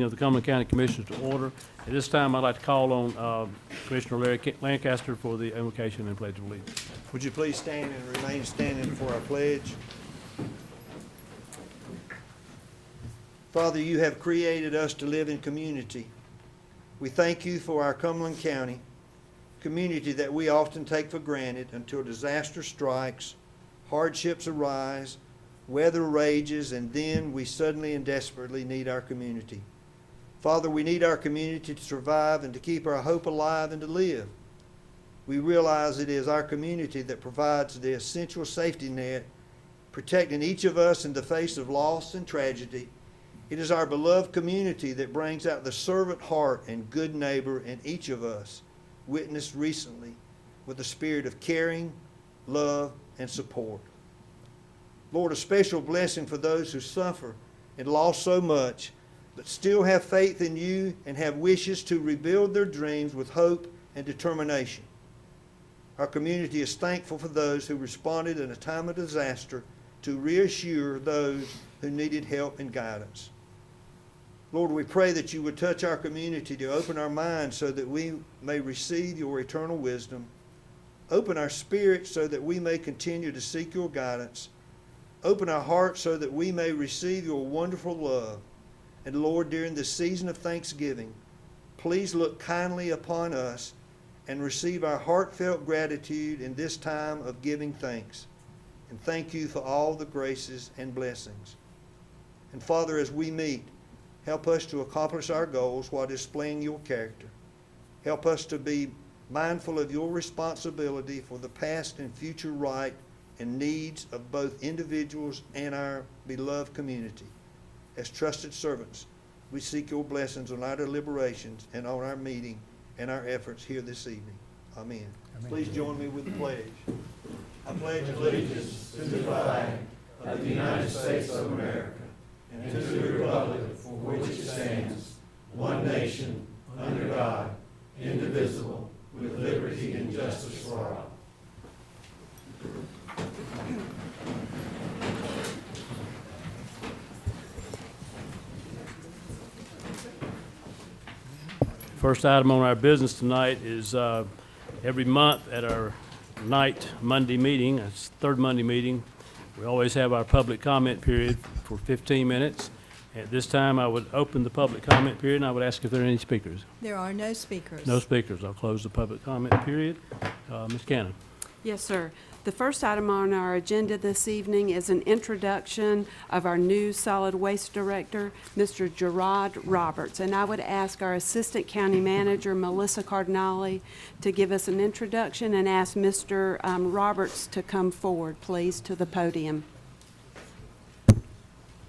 Of the Cumberland County Commissioners to order. At this time, I'd like to call on Commissioner Larry Lancaster for the invocation and pledge of allegiance. Would you please stand and remain standing for our pledge? Father, you have created us to live in community. We thank you for our Cumberland County community that we often take for granted until disaster strikes, hardships arise, weather rages, and then we suddenly and desperately need our community. Father, we need our community to survive and to keep our hope alive and to live. We realize it is our community that provides the essential safety net, protecting each of us in the face of loss and tragedy. It is our beloved community that brings out the servant heart and good neighbor in each of us, witnessed recently with a spirit of caring, love, and support. Lord, a special blessing for those who suffer and lost so much, but still have faith in you and have wishes to rebuild their dreams with hope and determination. Our community is thankful for those who responded in a time of disaster to reassure those who needed help and guidance. Lord, we pray that you would touch our community to open our minds so that we may receive your eternal wisdom. Open our spirits so that we may continue to seek your guidance. Open our hearts so that we may receive your wonderful love. And Lord, during this season of Thanksgiving, please look kindly upon us and receive our heartfelt gratitude in this time of giving thanks. And thank you for all the graces and blessings. And Father, as we meet, help us to accomplish our goals while displaying your character. Help us to be mindful of your responsibility for the past and future right and needs of both individuals and our beloved community. As trusted servants, we seek your blessings on our deliberations and on our meeting and our efforts here this evening. Amen. Please join me with the pledge. I pledge allegiance to the flag of the United States of America and to the republic for which it stands, one nation, under God, indivisible, with liberty and justice for all. First item on our business tonight is every month at our Monday meeting, it's the third Monday meeting, we always have our public comment period for 15 minutes. At this time, I would open the public comment period, and I would ask if there are any speakers. There are no speakers. No speakers. I'll close the public comment period. Ms. Cannon. Yes, sir. The first item on our agenda this evening is an introduction of our new solid waste director, Mr. Gerard Roberts. And I would ask our Assistant County Manager, Melissa Cardinale, to give us an introduction and ask Mr. Roberts to come forward, please, to the podium.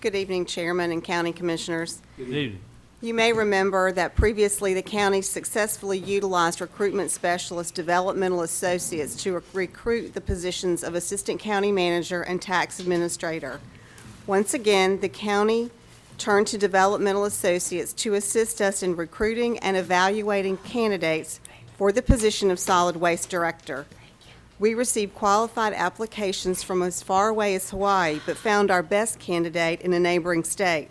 Good evening, Chairman and County Commissioners. Good evening. You may remember that previously the county successfully utilized recruitment specialist developmental associates to recruit the positions of Assistant County Manager and Tax Administrator. Once again, the county turned to developmental associates to assist us in recruiting and evaluating candidates for the position of Solid Waste Director. We received qualified applications from as far away as Hawaii, but found our best candidate in a neighboring state.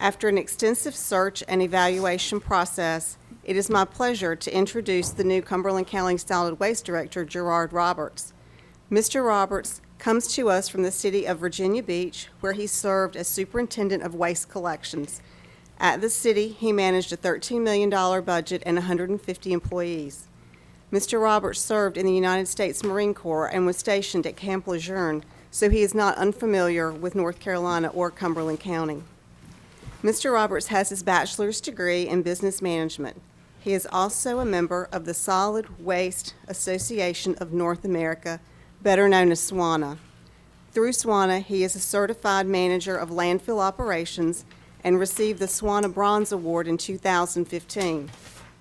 After an extensive search and evaluation process, it is my pleasure to introduce the new Cumberland County Solid Waste Director, Gerard Roberts. Mr. Roberts comes to us from the city of Virginia Beach, where he served as Superintendent of Waste Collections. At the city, he managed a $13 million budget and 150 employees. Mr. Roberts served in the United States Marine Corps and was stationed at Camp Lejeune, so he is not unfamiliar with North Carolina or Cumberland County. Mr. Roberts has his bachelor's degree in business management. He is also a member of the Solid Waste Association of North America, better known as SWANA. Through SWANA, he is a certified manager of landfill operations and received the SWANA Bronze Award in 2015.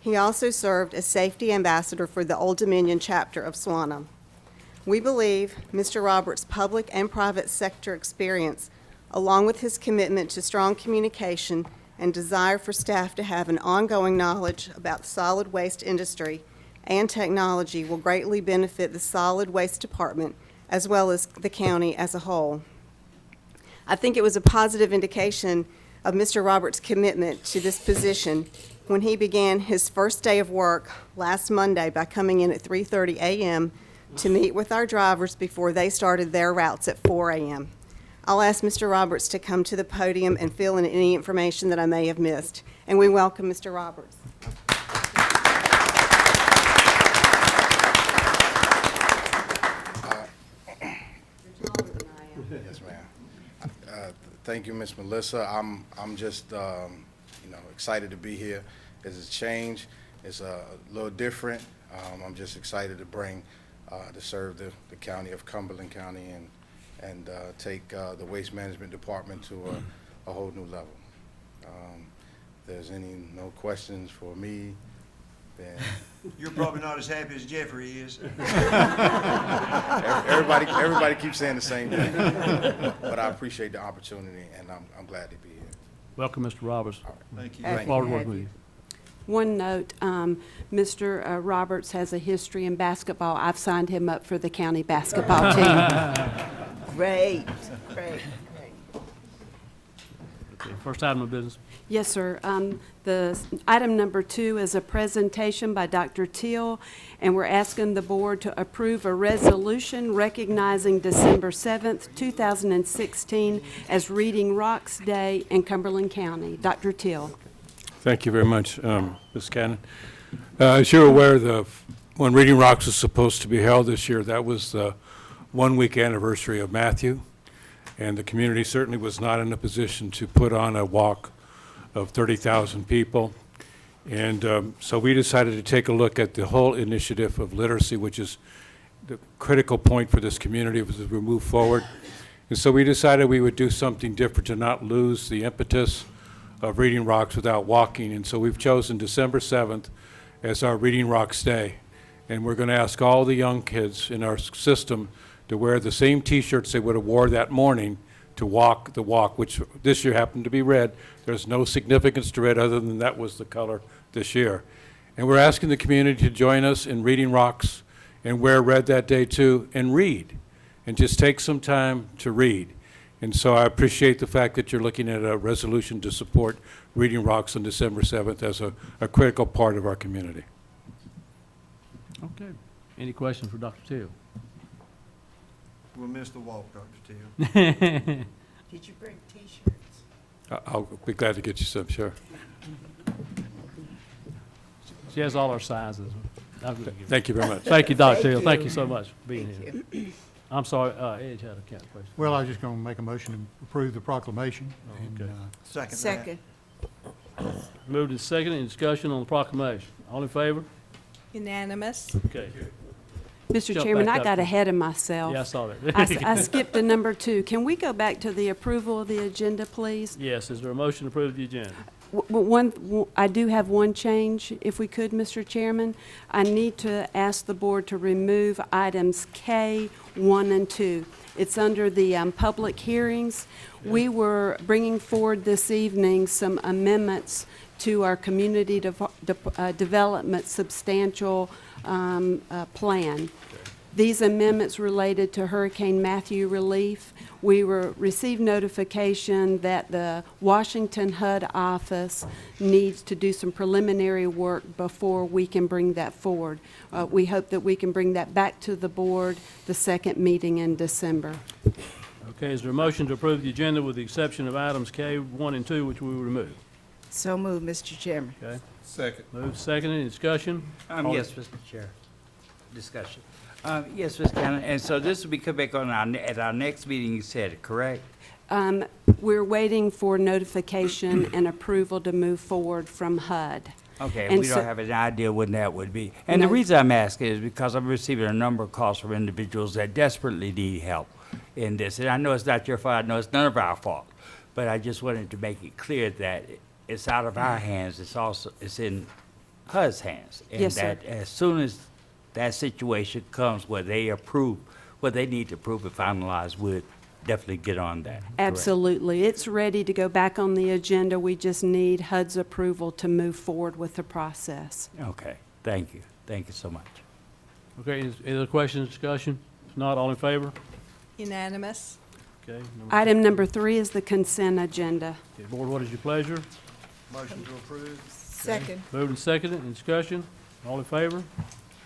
He also served as safety ambassador for the Old Dominion chapter of SWANA. We believe Mr. Roberts' public and private sector experience, along with his commitment to strong communication and desire for staff to have an ongoing knowledge about the solid waste industry and technology, will greatly benefit the solid waste department as well as the county as a whole. I think it was a positive indication of Mr. Roberts' commitment to this position when he began his first day of work last Monday by coming in at 3:30 a.m. to meet with our drivers before they started their routes at 4 a.m. I'll ask Mr. Roberts to come to the podium and fill in any information that I may have missed. And we welcome Mr. Roberts. Yes, ma'am. Thank you, Miss Melissa. I'm just, excited to be here. It's a change. It's a little different. I'm just excited to bring, to serve the county of Cumberland County and take the Waste Management Department to a whole new level. If there's no questions for me, then You're probably not as happy as Jeffrey is. everybody keeps saying the same thing. But I appreciate the opportunity, and I'm glad to be here. Welcome, Mr. Roberts. Thank you. Look forward to working with you. One note, Mr. Roberts has a history in basketball. I've signed him up for the county basketball team. Great, great. Okay, first item of business. Yes, sir. The item number 2 is a presentation by Dr. Teal, and we're asking the board to approve a resolution recognizing December 7th, 2016 as Reading Rocks Day in Cumberland County. Dr. Teal. Thank you very much, Ms. Cannon. As you're aware, when Reading Rocks was supposed to be held this year, that was the 1-week anniversary of Matthew, and the community certainly was not in a position to put on a walk of 30,000 people. And so we decided to take a look at the whole initiative of literacy, which is the critical point for this community as we move forward. And so we decided we would do something different to not lose the impetus of Reading Rocks without walking. And so we've chosen December 7th as our Reading Rocks Day. And we're going to ask all the young kids in our system to wear the same T-shirts they would have wore that morning to walk the walk, which this year happened to be red. There's no significance to red other than that was the color this year. And we're asking the community to join us in Reading Rocks and wear red that day too, and read, and just take some time to read. And so I appreciate the fact that you're looking at a resolution to support Reading Rocks on December 7th as a critical part of our community. Okay. Any questions for Dr. Teal? We'll miss the walk, Dr. Teal. Did you bring T-shirts? I'll be glad to get you some, sure. She has all our sizes. Thank you very much. Thank you, Dr. Teal. Thank Thank you. you so much for being here. I'm sorry, Edge had a question. Well, I was just going to make a motion to approve the proclamation. okay. Second. that. Second. Moved and seconded. Any discussion on the proclamation? All in favor? Unanimous. Okay. Mr. Jump Chairman, back I up. got ahead of myself. Yeah, I saw that. I skipped to number 2. Can we go back to the approval of the agenda, please? Yes, is there a motion to approve the agenda? I do have one change, if we could, Mr. Chairman. I need to ask the board to remove items K, 1, and 2. It's under the public hearings. We were bringing forward this evening some amendments to our community development substantial plan. These amendments related to Hurricane Matthew relief. We received notification that the Washington HUD office needs to do some preliminary work before we can bring that forward. We hope that we can bring that back to the board the second meeting in December. Okay, is there a motion to approve the agenda with the exception of items K, 1, and 2, which we will remove? So moved, Mr. Chairman. Okay, Second. moved, seconded. Any discussion? All- Yes, Mr. Chair. Discussion. Yes, Ms. Cannon, and so this will be come back on at our next meeting, you said, correct? We're waiting for notification and approval to move forward from HUD. Okay, And and we so- don't have an idea when that would be. And the No. reason I'm asking is because I'm receiving a number of calls from individuals that desperately need help in this. And I know it's not your fault, I know it's none of our fault, but I just wanted to make it clear that it's out of our hands, it's in HUD's hands. Yes, sir. And that as soon as that situation comes where they approve, what they need to approve and finalize, we'll definitely get on that. Correct. Absolutely. It's ready to go back on the agenda. We just need HUD's approval to move forward with the process. Okay, thank you. Thank you so much. Okay, any other questions, discussion? If not, all in favor? Unanimous. Okay. Item number 3 is the consent agenda. Okay, board, what is your pleasure? Motion to approve. Second. Moved and seconded, in discussion, all in favor?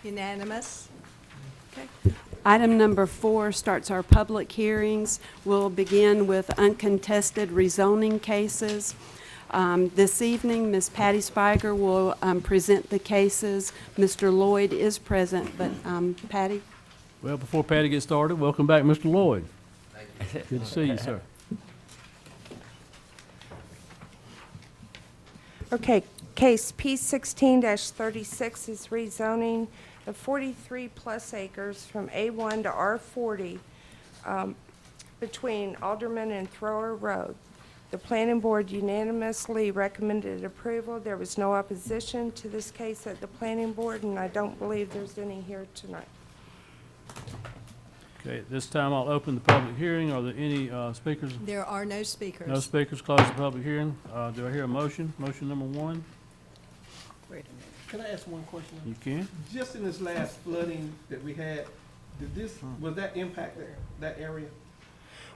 Unanimous. Item number 4 starts our public hearings. We'll begin with uncontested rezoning cases. This evening, Ms. Patty Spiger will present the cases. Mr. Lloyd is present, but Patty? Well, before Patty gets started, welcome back, Mr. Lloyd. Good to see you, sir. Okay, case P 16-36 is rezoning of 43-plus acres from A1 to R40 between Alderman and Thrower Road. The planning board unanimously recommended approval. There was no opposition to this case at the planning board, and I don't believe there's any here tonight. Okay, at this time, I'll open the public hearing. Are there any speakers? There are no speakers. No speakers, close the public hearing. Do I hear a motion? Motion number 1? Wait a minute. Can I ask one question? You can. Just in this last flooding that we had, was that impact that area?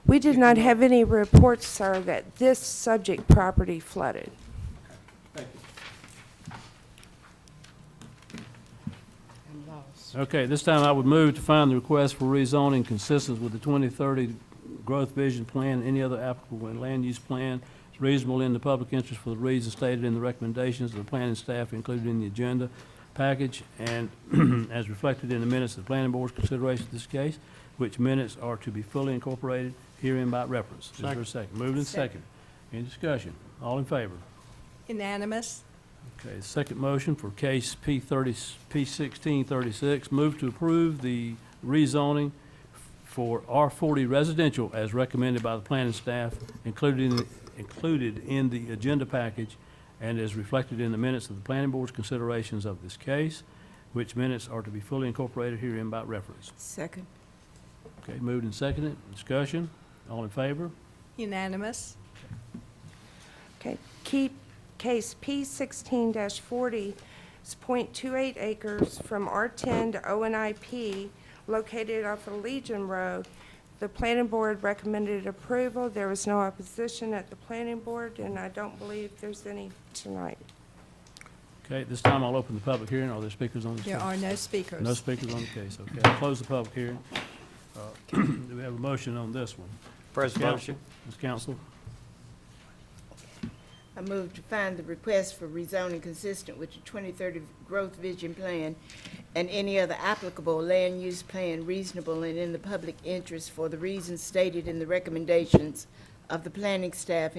We did not have any reports, sir, that this subject property flooded. Thank you. I'm lost. Okay, this time I would move to find the request for rezoning consistent with the 2030 Growth Vision Plan, any other applicable land use plan is reasonable in the public interest for the reasons stated in the recommendations of the planning staff included in the agenda package and as reflected in the minutes of the planning board's consideration of this case, which minutes are to be fully incorporated herein by reference. Is there a second? Moved and second. Any discussion? All in favor? Unanimous. Okay, second motion for case P1636, move to approve the rezoning for R40 residential as recommended by the planning staff, included in the agenda package and as reflected in the minutes of the planning board's considerations of this case, which minutes are to be fully incorporated herein by reference. Second. Okay, moved and seconded. Discussion? All in favor? Unanimous. Okay, case P 16-40 is .28 acres from R10 to ONIP located off of Legion Road. The planning board recommended approval. There was no opposition at the planning board, and I don't believe there's any tonight. Okay, at this time I'll open the public hearing. Are there speakers on this? There case? are no speakers. No speakers on the case. Okay, I'll close the public hearing. Do we have a motion on this one? First Counsel? motion. Ms. Counsel? I move to find the request for rezoning consistent with the 2030 Growth Vision Plan and any other applicable land use plan reasonable and in the public interest for the reasons stated in the recommendations of the planning staff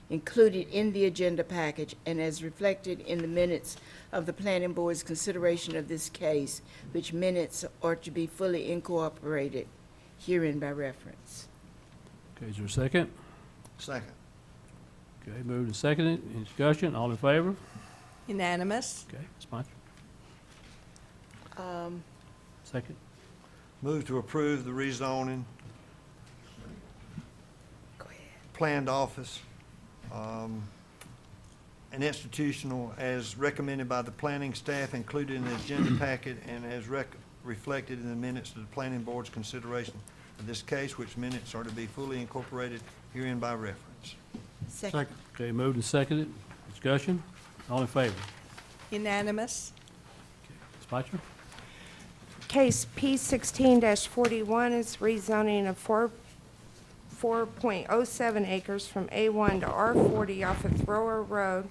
included in the agenda package and as reflected in the minutes of the planning board's consideration of this case, which minutes are to be fully incorporated herein by reference. Okay, is there a second? Second. Okay, moved and seconded. Any discussion? All in favor? Unanimous. Okay, Ms. Meintzer? Second? Move to approve the rezoning. Go ahead. Planned office, and institutional as recommended by the planning staff included in the agenda packet and as reflected in the minutes of the planning board's consideration of this case, which minutes are to be fully incorporated herein by reference. Second. Okay, moved and seconded. Discussion? All in favor? Unanimous. Ms. Meintzer? Case P 16-41 is rezoning of 4.07 acres from A1 to R40 off of Thrower Road.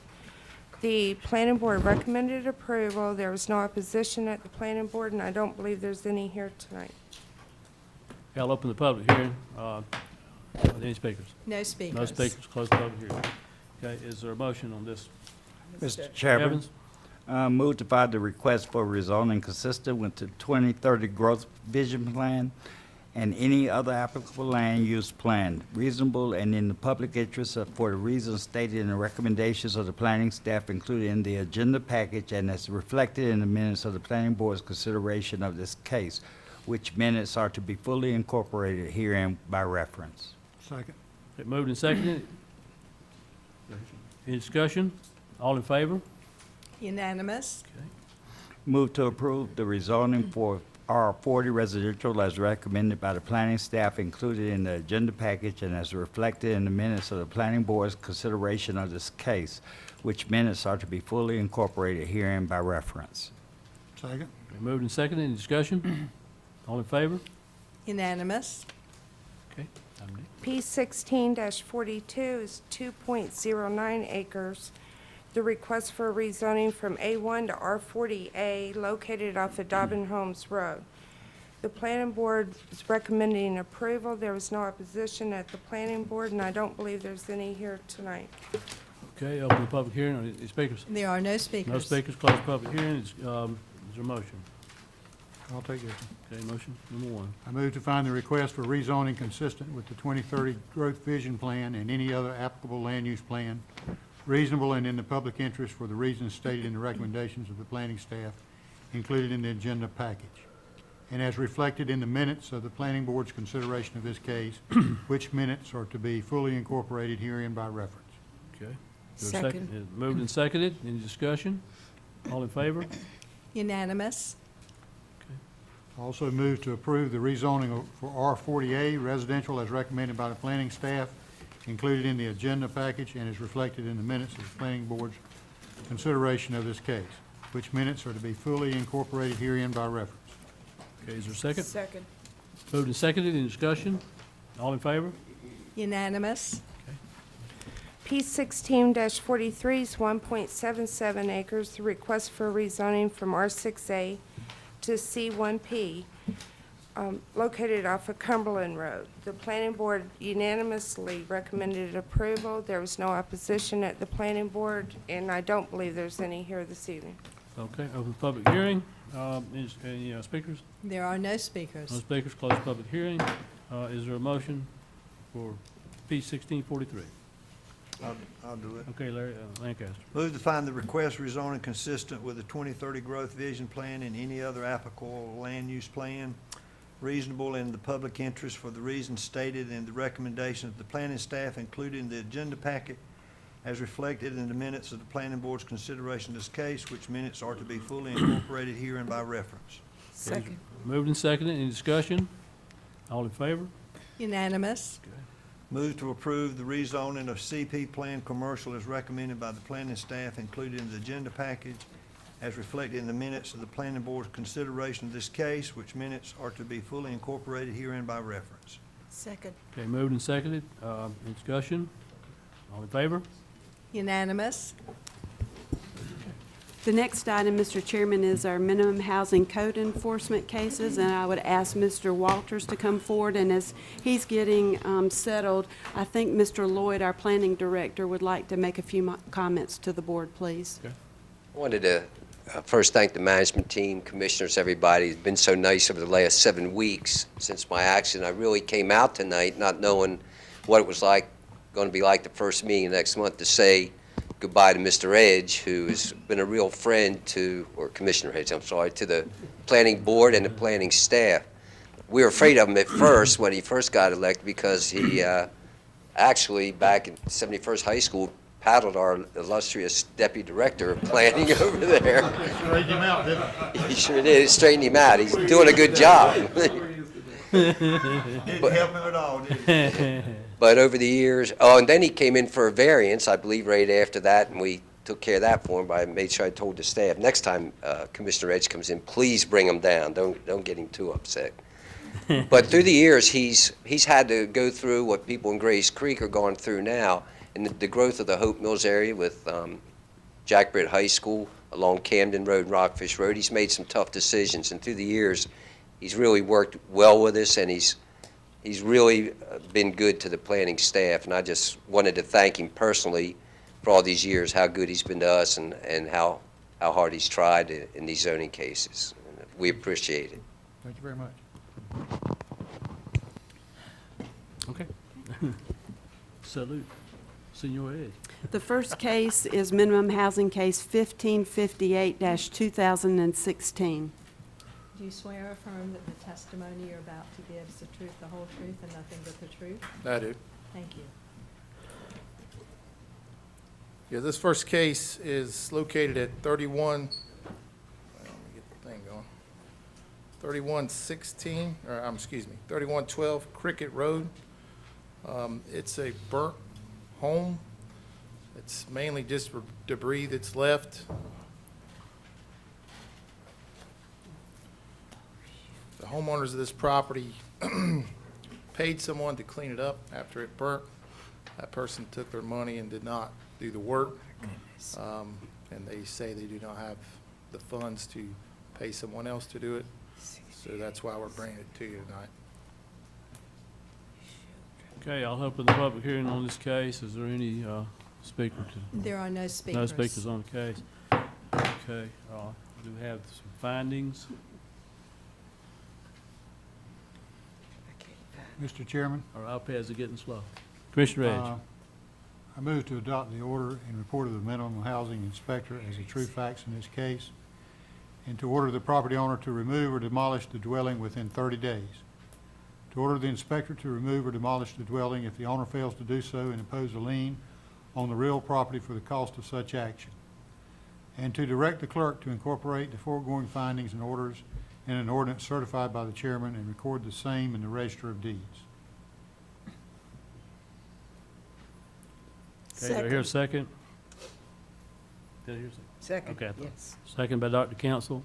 The planning board recommended approval. There was no opposition at the planning board, and I don't believe there's any here tonight. Okay, I'll open the public hearing. Are there any speakers? No speakers. No speakers. Close the public hearing. Okay, is there a motion on this? Mr. Chairman, Evans? move to find the request for rezoning consistent with the 2030 Growth Vision Plan and any other applicable land use plan, reasonable and in the public interest for the reasons stated in the recommendations of the planning staff included in the agenda package and as reflected in the minutes of the planning board's consideration of this case, which minutes are to be fully incorporated herein by reference. Second. Okay, moved and seconded. Any discussion? All in favor? Unanimous. Okay. Move to approve the rezoning for R40 residential as recommended by the planning staff, included in the agenda package and as reflected in the minutes of the planning board's consideration of this case, which minutes are to be fully incorporated herein by reference. Second. Been moved and seconded. Any discussion? All in favor? Unanimous. Okay. Item D. P 16-42 is 2.09 acres. The request for rezoning from A1 to R40A located off of Dobbin Holmes Road. The planning board is recommending approval. There was no opposition at the planning board, and I don't believe there's any here tonight. Okay, open the public hearing. Any speakers? There are no speakers. No speakers, close public hearing. Is there a motion? I'll take this one. Okay, motion number one. I move to find the request for rezoning consistent with the 2030 Growth Vision Plan and any other applicable land use plan, reasonable and in the public interest for the reasons stated in the recommendations of the planning staff included in the agenda package, and as reflected in the minutes of the planning board's consideration of this case, which minutes are to be fully incorporated herein by reference. Okay. Is there a Moved and seconded. Any discussion? All in favor? Unanimous. Also move to approve the rezoning for R40A residential as recommended by the planning staff, included in the agenda package and is reflected in the minutes of the planning board's consideration of this case, which minutes are to be fully incorporated herein by reference. Okay, is there a second? Second. Moved and seconded. Any discussion? All in favor? Unanimous. P 16-43 is 1.77 acres. The request for rezoning from R6A to C1P, located off of Cumberland Road. The planning board unanimously recommended approval. There was no opposition at the planning board, and I don't believe there's any here this evening. Okay, open public hearing. Any speakers? There are no No speakers. speakers, close public hearing. Is there a motion for P 1643? I'll do it. Okay, Larry, Lancaster. Move to find the request rezoning consistent with the 2030 Growth Vision Plan and any other applicable land use plan, reasonable in the public interest for the reasons stated in the recommendation of the planning staff included in the agenda packet as reflected in the minutes of the planning board's consideration of this case, which minutes are to be fully incorporated herein by reference. Second. Moved and seconded. Any discussion? All in favor? Unanimous. Move to approve the rezoning of CP Plan Commercial as recommended by the planning staff included in the agenda package as reflected in the minutes of the planning board's consideration of this case, which minutes are to be fully incorporated herein by reference. Second. Okay, moved and seconded. Any discussion? All in favor? Unanimous. The next item, Mr. Chairman, is our minimum housing code enforcement cases, and I would ask Mr. Walters to come forward, and as he's getting settled, I think Mr. Lloyd, our planning director, would like to make a few comments to the board, please. Okay. I wanted to first thank the management team, commissioners, everybody. It's been so nice over the last 7 weeks since my accident. I really came out tonight not knowing what it was like, going to be like the first meeting next month, to say goodbye to Mr. Edge, who has been a real friend to, or Commissioner Edge, I'm sorry, to the planning board and the planning staff. We were afraid of him at first when he first got elected because he actually, back in 71st High School, paddled our illustrious deputy director of planning over there. Straighten him out, didn't it? He sure did. Straightened him out. He's doing a good job. Didn't help him at all, did it? But over the years, oh, and then he came in for a variance, I believe, right after that, and we took care of that for him. But I made sure I told the staff, next time Commissioner Edge comes in, please bring him down. Don't get him too upset. But through the years, he's had to go through what people in Grays Creek are going through now, and the growth of the Hope Mills area with Jack Britt High School along Camden Road and Rockfish Road. He's made some tough decisions, and through the years, he's really worked well with us, and he's really been good to the planning staff, and I just wanted to thank him personally for all these years, how good he's been to us and how hard he's tried in these zoning cases. We appreciate it. Thank you very much. Okay. Salute. Senor Edge. The first case is minimum housing case 1558-2016. Do you swear or affirm that the testimony you're about to give is the truth, the whole truth, and nothing but the truth? I do. Thank you. Yeah, this first case is located at 31, let me get the thing going. 3116, or, excuse me, 3112 Cricket Road. It's a burnt home. It's mainly just debris that's left. The homeowners of this property paid someone to clean it up after it burnt. That person took their money and did not do the work. And they say they do not have the funds to pay someone else to do it. So that's why we're bringing it to you tonight. Okay, I'll open the public hearing on this case. Is there any speaker to? There are no speakers. No speakers on the case. Okay, do we have some findings? Mr. Chairman, Our iPads are getting slow. Commissioner Edge. I move to adopt the order and report of the minimum housing inspector as the true facts in this case, and to order the property owner to remove or demolish the dwelling within 30 days. To order the inspector to remove or demolish the dwelling if the owner fails to do so and impose a lien on the real property for the cost of such action. And to direct the clerk to incorporate the foregoing findings and orders in an ordinance certified by the chairman and record the same in the Register of Deeds. Okay, do I hear a second? Did I hear a second? Second, Okay. yes. Second by Dr. Council.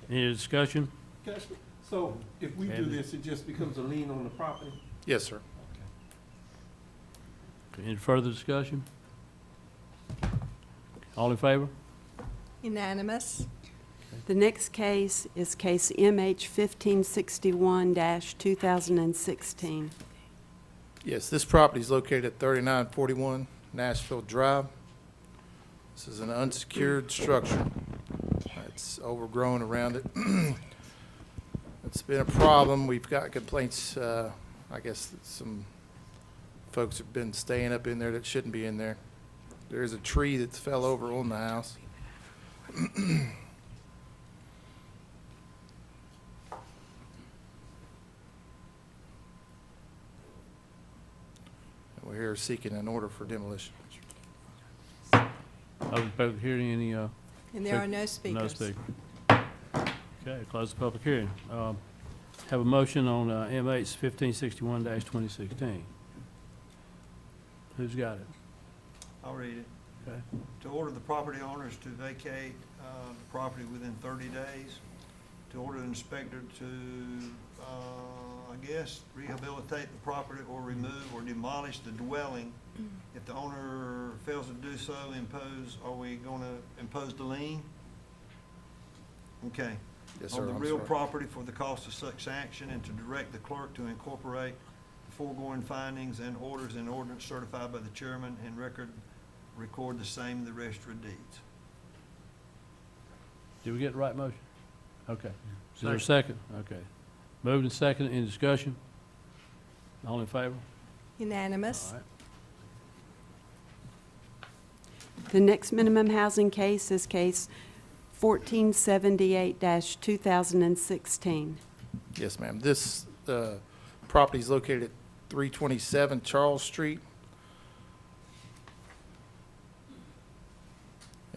Any discussion? Can I ask you- So if we do Andy. this, it just becomes a lien on the property? Yes, sir. Any further discussion? All in favor? Unanimous. The next case is case MH 1561-2016. Yes, this property is located at 3941 Nashville Drive. This is an unsecured structure. It's overgrown around it. It's been a problem. We've got complaints, I guess that some folks have been staying up in there that shouldn't be in there. There's a tree that fell over on the house. We're here seeking an order for demolition. Open public hearing, any, And there are no no speakers. speaker? Okay, close the public hearing. Have a motion on MH 1561-2016. Who's got it? I'll read it. Okay. To order the property owners to vacate the property within 30 days. To order the inspector to, I guess, rehabilitate the property or remove or demolish the dwelling. If the owner fails to do so, are we going to impose the lien? Okay. Yes, sir. On the I'm real sorry. property for the cost of such action, and to direct the clerk to incorporate the foregoing findings and orders in ordinance certified by the chairman and record the same in the Register of Deeds. Did we get the right motion? Okay. Is there a second? Okay. Moved and second, any discussion? All in favor? Unanimous. All right. The next minimum housing case is case 1478-2016. Yes, ma'am. This property is located at 327 Charles Street.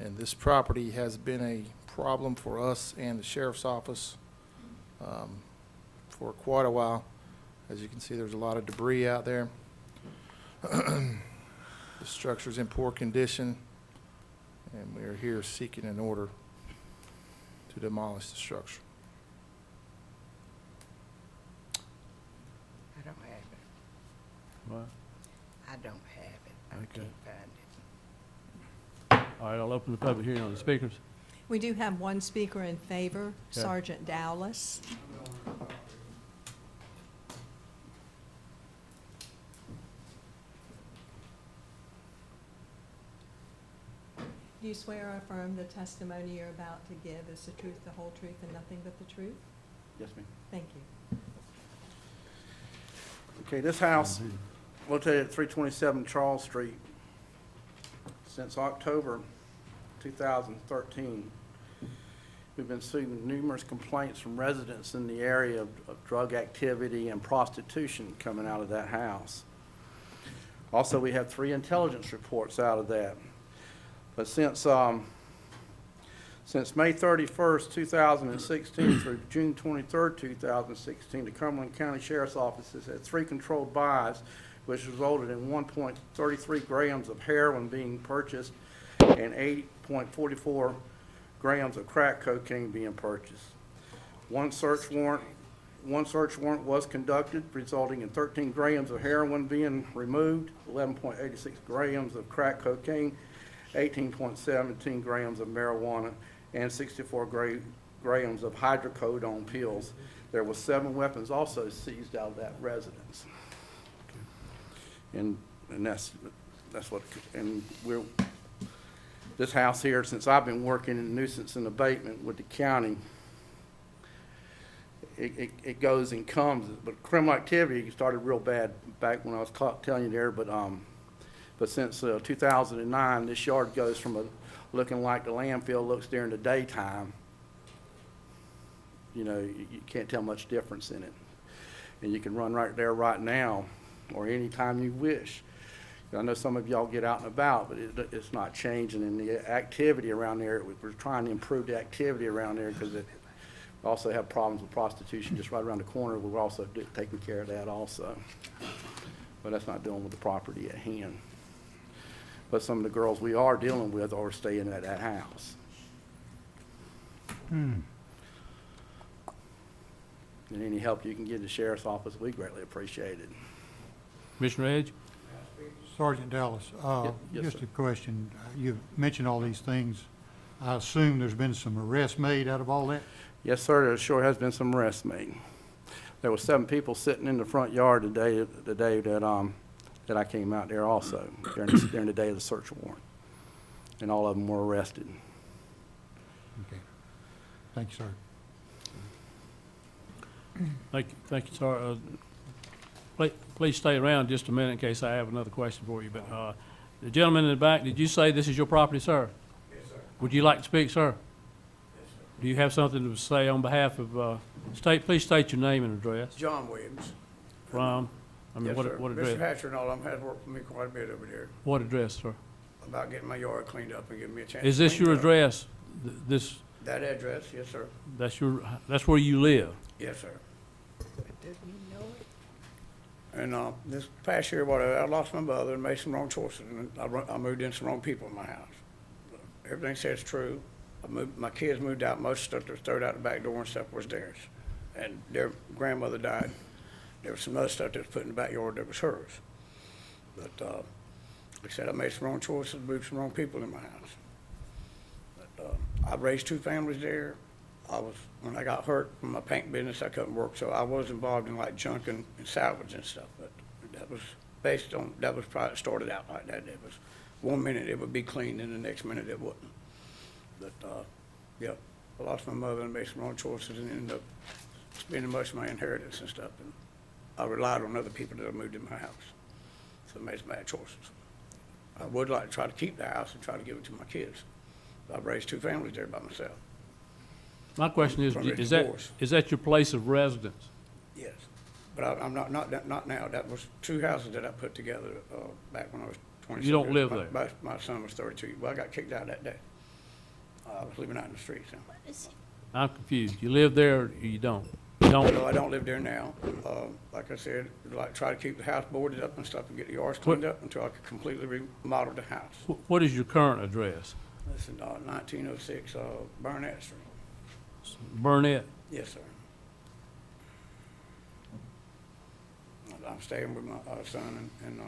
And this property has been a problem for us and the sheriff's office for quite a while. As you can see, there's a lot of debris out there. The structure's in poor condition, and we are here seeking an order to demolish the structure. I don't have it. What? I don't have it. I Okay. can't find it. All right, I'll open the public hearing on the speakers. We do have one speaker in favor, Okay. Sergeant Dowless. Do you swear or affirm the testimony you're about to give is the truth, the whole truth, and nothing but the truth? Yes, ma'am. Thank you. Okay, this house, located at 327 Charles Street, since October 2013, we've been seeing numerous complaints from residents in the area of drug activity and prostitution coming out of that house. Also, we have 3 intelligence reports out of that. But since Since May 31st, 2016 through June 23rd, 2016, the Cumberland County Sheriff's Office has had 3 controlled buys, which resulted in 1.33 grams of heroin being purchased and 8.44 grams of crack cocaine being purchased. One search warrant was conducted, resulting in 13 grams of heroin being removed, 11.86 grams of crack cocaine, 18.17 grams of marijuana, and 64 grams of hydrocodone pills. There were 7 weapons also seized out of that residence. And that's what, and this house here, since I've been working in nuisance and abatement with the county, it goes and comes, but criminal activity started real bad back when I was telling you there, but since 2009, this yard goes from looking like the landfill looks during the daytime. You know, you can't tell much difference in it. And you can run right there right now, or anytime you wish. I know some of y'all get out and about, but it's not changing, and the activity around there, we're trying to improve the activity around there because we also have problems with prostitution just right around the corner. We're also taking care of that also. But that's not dealing with the property at hand. But some of the girls we are dealing with are staying at that house. And any help you can give the sheriff's office, we greatly appreciate it. Commissioner Edge? Sergeant Dallas, Yes, just sir. a question. You mentioned all these things. I assume there's been some arrests made out of all that? Yes, sir, there sure has been some arrests made. There were 7 people sitting in the front yard the day that I came out there also, during the day of the search warrant. And all of them were arrested. Okay. Thank you, sir. Thank you, sir. Please stay around just a minute in case I have another question for you. But the gentleman in the back, did you say this is your property, sir? Yes, sir. Would you like to speak, sir? Yes, sir. Do you have something to say on behalf of, please state your name and address. John Williams. From, Yes, sir. what Mr. address? Hatcher and all of them has worked for me quite a bit over there What address, sir? about getting my yard cleaned up and giving me a chance. Is to this clean your it up. address? That address, yes, sir. That's where you live? Yes, sir. And this past year, I lost my mother and made some wrong choices, and I moved in some wrong people in my house. Everything says true. My kids moved out. Most stuff that was thrown out the back door and stuff was theirs. And their grandmother died. There was some other stuff that was put in the backyard that was hers. But like I said, I made some wrong choices, moved some wrong people in my house. But I raised 2 families there. When I got hurt from my paint business, I couldn't work, so I was involved in like junking and salvage and stuff. But that was probably started out like that. It was 1 minute it would be clean, and the next minute it wouldn't. But yeah, I lost my mother and made some wrong choices and ended up spending much of my inheritance and stuff. And I relied on other people that I moved in my house, so I made some bad choices. I would like to try to keep the house and try to give it to my kids. I've raised 2 families there by myself. My question is, From a is divorce. that your place of residence? Yes, but I'm not now. That was 2 houses that I put together back when I was 27. You don't live there? My son was 32. Well, I got kicked out that day. I was living out in the streets. I'm confused. You live there or you don't? You don't? No, I don't live there now. Like I said, like try to keep the house boarded up and stuff and get the yards cleaned up until I could completely remodel the house. What is your current address? This is 1906 Burnett Street. Burnett? Yes, sir. I'm staying with my son and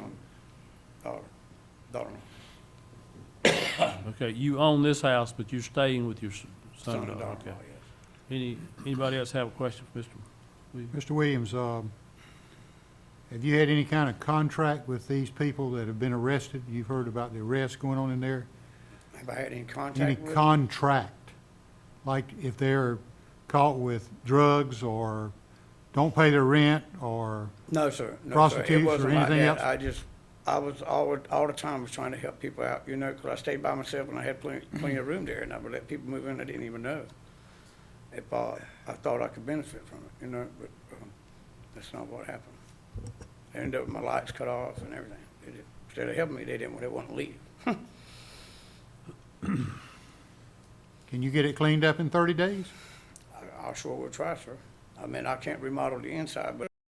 daughter. Okay, you own this house, but you're staying with your son Son and and daughter, daughter-in-law, okay. yes. Anybody else have a question for Mr. Williams? Mr. Williams, have you had any kind of contract with these people that have been arrested? You've heard about the arrests going on in there? Have I had any contact Any with them? contract? Like if they're caught with drugs or don't pay their rent or No, sir. No, sir. It prostitutes or wasn't like anything that. else? I was all the time was trying to help people out, you know, because I stayed by myself and I had plenty of room there, and I would let people move in I didn't even know. If I thought I could benefit from it, you know, but that's not what happened. I ended up with my lights cut off and everything. Instead of helping me, they didn't want to leave. Can Can you get it cleaned up in 30 days? I sure will try, sir. I mean, I can't remodel the inside, but